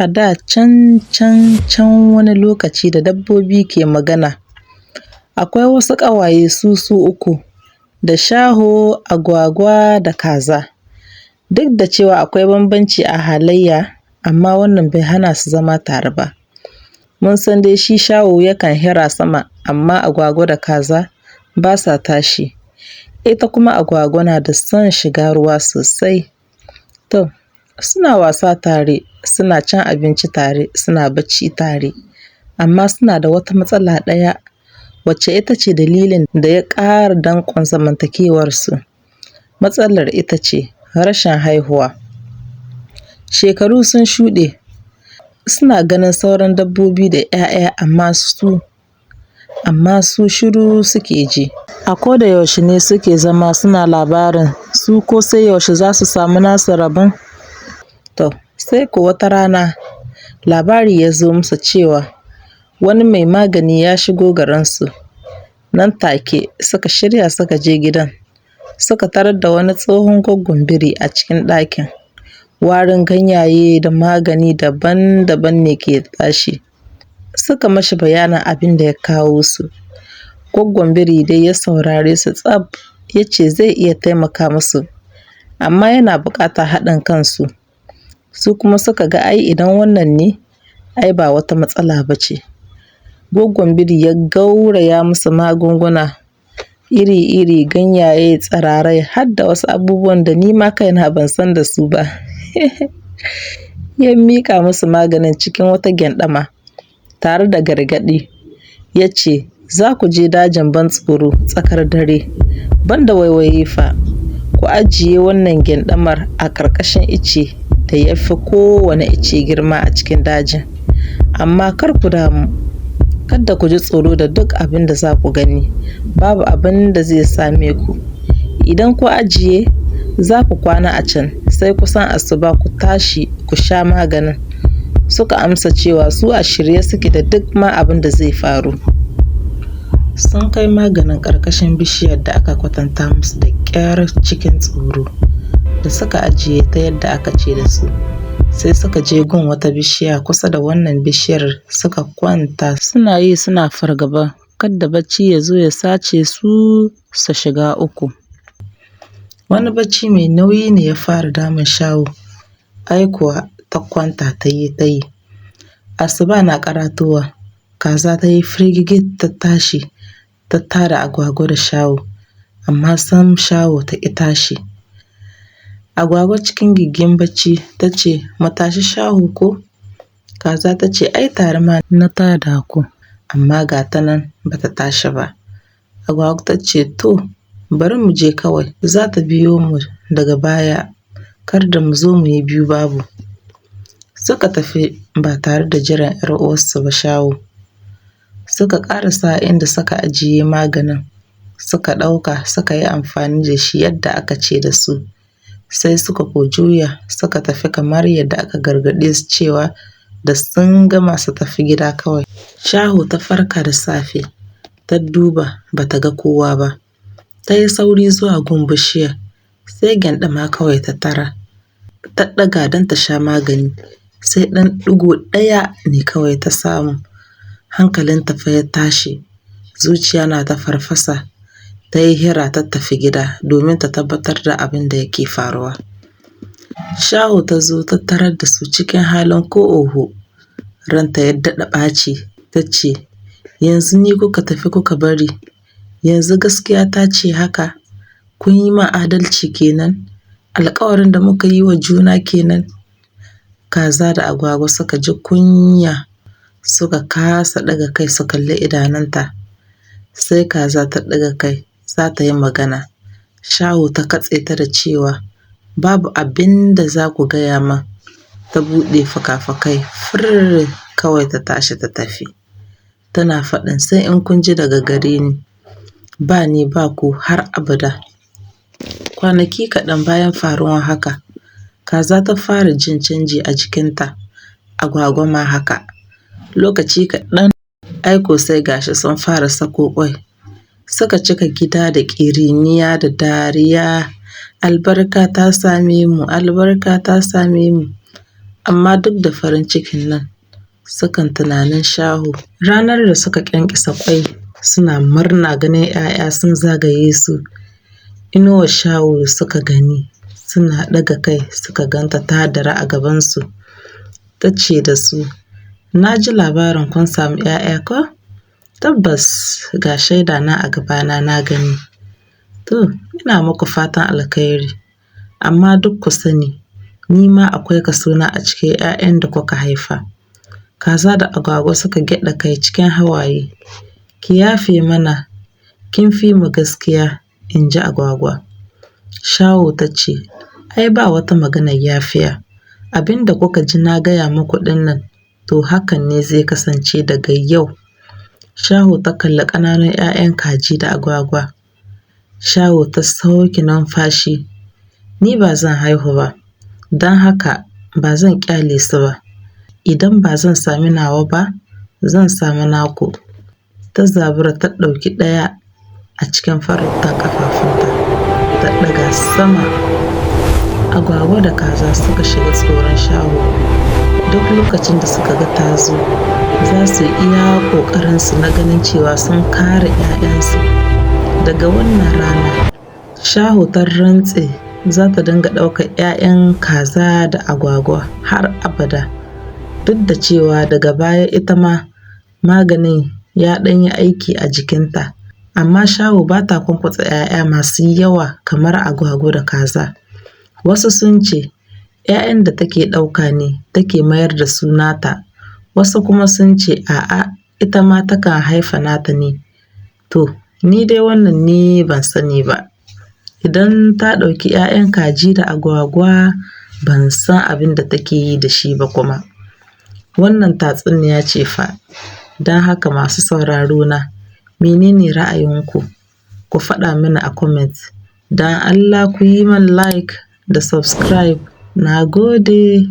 A da can wani lokaci da dabbobi ke magana, akwai wasu ƙawaye su uku, da shaho, agwagwa da kaza. Duk da cewa akwai bambanci a halayya, amma wannan bai hana su zama tare ba. Mun san dai shi shaho yakan haura sama, amma agwagwa da kaza ba sa tashi. Ita kuma agwagwa na da son shiga ruwa sosai. To, suna wasa tare, suna cin abinci tare, suna bacci tare. Amma suna da wata matsala ɗaya, wacce ita ce dalilin da ya ƙara danƙon zamantakewarsu. Matsalar ita ce rashin haihuwa. Shekaru sun shuɗe, suna ganin sauran dabbobi da 'ya'ya, amma su shiru suke ji. A koda yaushe ne suke zama suna labarin su ko sai yaushe za su samu nasu rabon. To, sai ko wata rana labari ya zo musu cewa wani mai magani ya shigo garinsu. Nan take suka shirya suka je gidan, suka tarar da wani tsohon gwaggon biri a cikin ɗakin. Warin ganyaye da magani daban-daban ne ke tashi. Suka mashi bayanin abin da ya kawo su. Gwaggon biri dai ya saurare su tsab, ya ce zai iya taimaka musu, amma yana buƙatar haɗin kansu. Su kuma suka ga ai idan wannan ne, ai ba wata matsala ba ce. Gwaggon biri ya gauraya musu magunguna iri-iri, ganyaye, tsirrai, har da wasu abubuwan da ni ma kaina ban san da su ba. Ya miƙa musu maganin cikin wata gyandama tare da gargaɗi. Ya ce, za ku je dajin ban tsoro tsakar dare, banda waiwaye fa. Ku ajiye wannan gyandamar a ƙarƙashin ice da ya fi kowane ice girma a cikin dajin. Amma kar ku damu, kada ku ji tsoro da duk abin da za ku gani. Babu abin da zai same ku. Idan ku ajiye, za ku kwana a can, sai kusan asuba ku tashi ku sha maganin. Suka amsa cewa su a shirye suke da duk ma abin da zai faru. Sun kai maganin ƙarƙashin bishiyar da aka kwatanta musu da ƙyar cikin tsoro. Da suka ajiye ta yadda aka ce da su, sai suka je gun wata bishiya kusa da wannan bishiyar suka kwanta. Suna yi suna fargaba kada bacci ya zo ya sace su shiga uku. Wani bacci mai nauyi ne ya fara damun shaho. Ai kuwa ta kwanta ta yi. Asuba na karatowa, kaza ta yi firgigit ta tashi, ta tada agwagwa da shaho, amma sam shaho ta ƙi tashi. Agwagwa cikin gigin bacci ta ce, mu tashi shaho ko? Kaza ta ce, ai tare ma na tada ku, amma ga ta nan ba ta tashi ba. Agwagwa ta ce, to, bari mu je kawai, za ta biyo mu daga baya, kar da mu zo mu yi biyu babu. Suka tafi ba tare da jiran 'yar uwarsu ba shaho. Suka ƙarasa inda suka ajiye maganin, suka ɗauka suka yi amfani da shi yadda aka ce da su. Sai suka ko juya suka tafi kamar yadda aka gargaɗe su cewa da sun gama su tafi gida kawai. Shaho ta farka da safe, ta duba ba ta ga kowa ba. Ta yi sauri zuwa gun bishiyar, sai gyandama kawai ta tara. Ta ɗaga don ta sha magani, sai ɗan ɗigo ɗaya ne kawai ta samu. Hankalinta fa ya tashi, zuciya na ta farfasa. Ta yi hira ta tafi gida domin ta tabbatar da abin da yake faruwa. Shaho ta zo ta tarar da su cikin halin ko oho. Ranta ya daɗa ɓaci, ta ce, yanzu ni kuka tafi kuka bari? Yanzu gaskiya ta ce haka? Kun yi ma adalci kenan? Alƙawarin da muka yi wa juna kenan? Kaza da agwagwa suka ji kunya, suka kasa ɗaga kai su kalli idanunta. Sai kaza ta ɗaga kai za ta yi magana. Shaho ta katse ta da cewa, babu abin da za ku gaya min. Ta buɗe faka-fakai, fir kawai ta tashi ta tafi. Tana faɗin sai in kun ji daga gare ni, ba ni ba ku har abada. Kwanaki kaɗan bayan faruwar haka, kaza ta fara jin canji a jikinta, agwagwa ma haka. Lokaci kaɗan, aiko sai gashi sun fara sako ƙwai. Suka cika gida da ƙiriniya da dariya. Albarka ta same mu, albarka ta same mu. amma duk da farin cikin nan sukan tunanin shaho. Ranar da suka ƙyanƙyasa ƙwai suna murna ganin 'ya'ya sun zagaye su, inuwar shaho suka gani suna ɗaga kai suka ganta ta dira a gabansu. Ta ce da su, na ji labarin kun samu 'ya'ya ko? Tabbas ga shaida na a gabana na gani. To, ina muku fatan alkhairi, amma duk ku sani ni ma akwai kasona a cikin 'ya'yan da kuka haifa. Kaza da agwagwa suka gyaɗa kai cikin hawaye. Ki yafe mana, kin fi mu gaskiya, in ji agwagwa. Shaho ta ce, ai ba wata maganar yafiya. Abin da kuka ji na gaya muku ɗin nan, to hakan ne zai kasance daga yau. Shaho ta kalli ƙananun 'ya'yan kaji da agwagwa. Shaho ta sauke numfashi. Ni ba zan haihu ba, don haka ba zan ƙyale su ba. Idan ba zan sami nawa ba, zan sami naku. Ta zabura ta ɗauki ɗaya a cikin farattan ƙafafunta, ta ɗaga sama. Agwagwa da kaza suka shiga tsoron shaho. Duk lokacin da suka ga ta zo, za su iya ƙoƙarinsu na ganin cewa sun kare 'ya'yansu. Daga wannan rana, shaho ta rantse za ta dinga ɗaukar 'ya'yan kaza da agwagwa har abada. Duk da cewa daga baya ita ma maganin ya ɗan yi aiki a jikinta, amma shaho ba ta kwankwatsa 'ya'ya masu yawa kamar agwagwa da kaza. Wasu sun ce 'ya'yan da take ɗauka ne take mayar da su nata, wasu kuma sun ce a'a, ita ma takan haifa nata ne. To, ni dai wannan ne ban sani ba. Idan ta ɗauki 'ya'yan kaji da agwagwa, ban san abin da take yi da shi ba kuma. Wannan tatsuniya ce fa. Don haka masu sauraro na, menene ra'ayinku? Ku faɗa mini a comment. Don Allah ku yi min like da subscribe. Na gode.